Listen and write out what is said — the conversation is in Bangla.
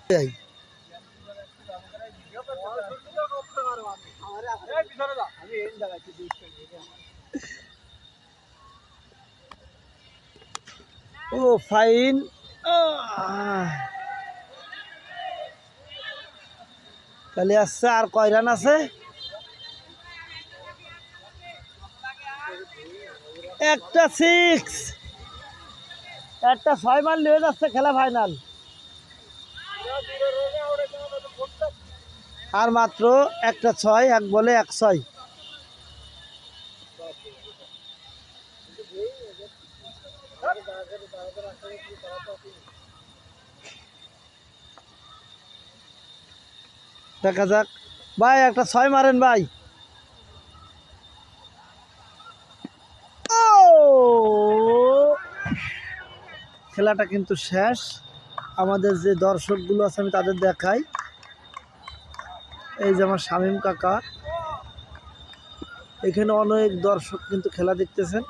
ও ফাইন। তাহলে আসছে আর কয় রান আছে? একটা 6, একটা 6 মারলে হয়ে যাচ্ছে খেলা ফাইনাল। আর মাত্র একটা 6, 1 বলে 1 6। দেখা যাক ভাই, একটা 6 মারেন ভাই। খেলাটা কিন্তু শেষ। আমাদের যে দর্শকগুলো আছে আমি তাদের দেখাই। এই যে আমার শামীম কাকা, এখানে অনেক দর্শক কিন্তু খেলা দেখতেছেন।